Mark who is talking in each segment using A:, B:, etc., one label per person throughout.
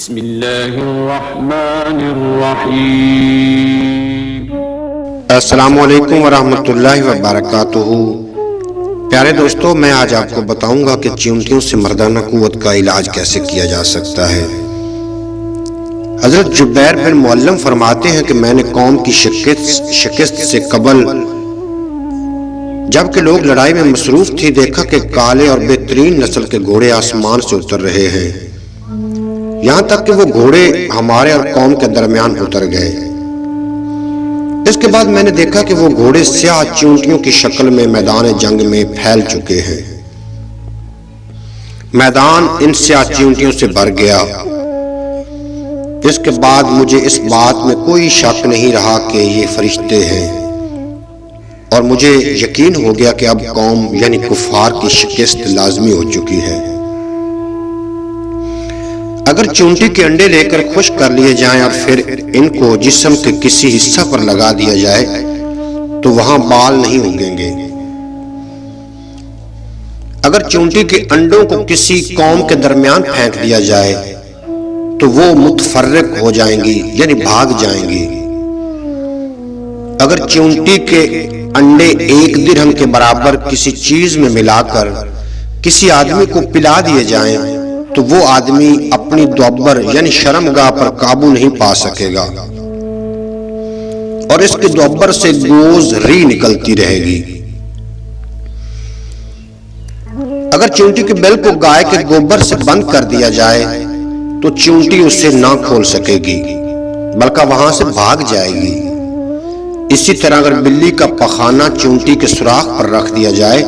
A: بسم اللہ الرحمن الرحیم۔
B: السلام علیکم ورحمۃ اللہ وبرکاتہ۔ پیارے دوستو، میں آج آپ کو بتاؤں گا کہ چیونٹیوں سے مردانہ قوت کا علاج کیسے کیا جا سکتا ہے۔ حضرت جبیر بن معلم فرماتے ہیں کہ میں نے قوم کی شکست سے قبل جبکہ لوگ لڑائی میں مصروف تھی، دیکھا کہ کالے اور بہترین نسل کے گھوڑے آسمان سے اتر رہے ہیں، یہاں تک کہ وہ گھوڑے ہمارے اور قوم کے درمیان اتر گئے۔ اس کے بعد میں نے دیکھا کہ وہ گھوڑے سیاہ چیونٹیوں کی شکل میں میدان جنگ میں پھیل چکے ہیں۔ میدان ان سیاہ چیونٹیوں سے بھر گیا۔ اس کے بعد مجھے اس بات میں کوئی شک نہیں رہا کہ یہ فرشتے ہیں، اور مجھے یقین ہو گیا کہ اب قوم یعنی کفار کی شکست لازمی ہو چکی ہے۔ اگر چونٹی کے انڈے لے کر خشک کر لیے جائیں اور پھر ان کو جسم کے کسی حصہ پر لگا دیا جائے تو وہاں بال نہیں اگیں گے۔ اگر چونٹی کے انڈوں کو کسی قوم کے درمیان پھینک دیا جائے تو وہ متفرق ہو جائیں گی یعنی بھاگ جائیں گی۔ اگر چونٹی کے انڈے 1 درہم کے برابر کسی چیز میں ملا کر کسی آدمی کو پلا دیے جائیں تو وہ آدمی اپنی دوبر یعنی شرمگاہ پر قابو نہیں پا سکے گا، اور اس کے دوبر سے گوز ری نکلتی رہے گی۔ اگر چونٹی کے بل کو گائے کے گوبر سے بند کر دیا جائے تو چونٹی اسے نہ کھول سکے گی بلکہ وہاں سے بھاگ جائے گی۔ اسی طرح اگر بلی کا پخانہ چونٹی کے سوراخ پر رکھ دیا جائے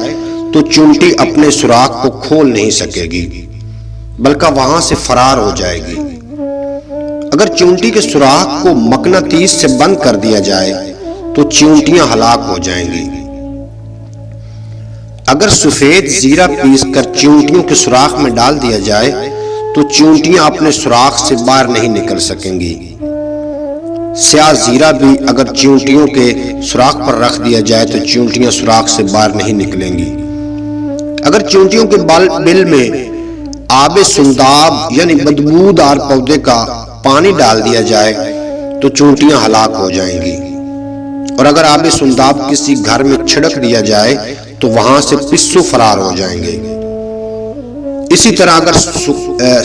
B: تو چونٹی اپنے سوراخ کو کھول نہیں سکے گی بلکہ وہاں سے فرار ہو جائے گی۔ اگر چونٹی کے سوراخ کو مقناطیس سے بند کر دیا جائے تو چونٹیاں ہلاک ہو جائیں گی۔ اگر سفید زیرہ پیس کر چونٹیوں کے سوراخ میں ڈال دیا جائے تو چونٹیاں اپنے سوراخ سے باہر نہیں نکل سکیں گی۔ سیاہ زیرہ بھی اگر چونٹیوں کے سوراخ پر رکھ دیا جائے تو چونٹیاں سوراخ سے باہر نہیں نکلیں گی۔ اگر چونٹیوں کے بل میں آب سنداب یعنی بدبودار پودے کا پانی ڈال دیا جائے تو چونٹیاں ہلاک ہو جائیں گی، اور اگر آب سنداب کسی گھر میں چھڑک دیا جائے تو وہاں سے پسو فرار ہو جائیں گے۔ اسی طرح اگر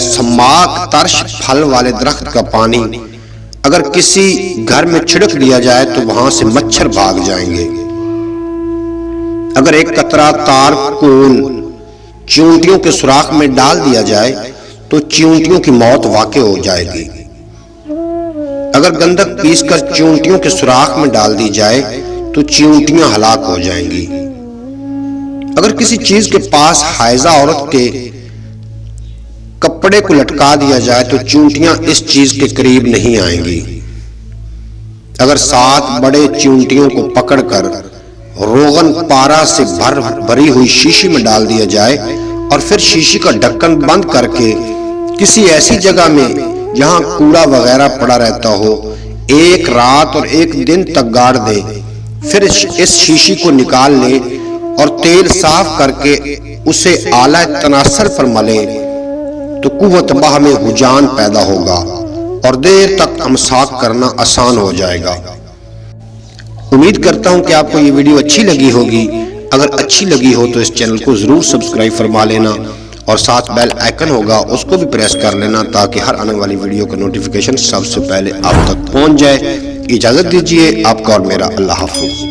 B: سماک ترش پھل والے درخت کا پانی اگر کسی گھر میں چھڑک دیا جائے تو وہاں سے مچھر بھاگ جائیں گے۔ اگر ایک قطرہ تار کول چونٹیوں کے سوراخ میں ڈال دیا جائے تو چونٹیوں کی موت واقع ہو جائے گی۔ اگر گندھک پیس کر چونٹیوں کے سوراخ میں ڈال دی جائے تو چونٹیاں ہلاک ہو جائیں گی۔ اگر کسی چیز کے پاس حائضہ عورت کے کپڑے کو لٹکا دیا جائے تو چونٹیاں اس چیز کے قریب نہیں آئیں گی۔ اگر 7 بڑے چونٹیوں کو پکڑ کر روغن پارا سے بھری ہوئی شیشی میں ڈال دیا جائے اور پھر شیشی کا ڈھکن بند کر کے کسی ایسی جگہ میں جہاں کوڑا وغیرہ پڑا رہتا ہو 1 رات اور 1 دن تک گاڑ دیں، پھر اس شیشی کو نکال لیں اور تیل صاف کر کے اسے آلہ تناسر پر ملیں تو قوت باہ میں حجان پیدا ہوگا اور دیر تک امساک کرنا آسان ہو جائے گا۔ امید کرتا ہوں کہ آپ کو یہ ویڈیو اچھی لگی ہوگی۔ اگر اچھی لگی ہو تو اس چینل کو ضرور سبسکرائب فرما لینا، اور ساتھ بیل آئیکن ہوگا اس کو بھی پریس کر لینا تاکہ ہر آنے والی ویڈیو کا نوٹیفیکیشن سب سے پہلے آپ تک پہنچ جائے۔ اجازت دیجیے، آپ کا اور میرا اللہ حافظ۔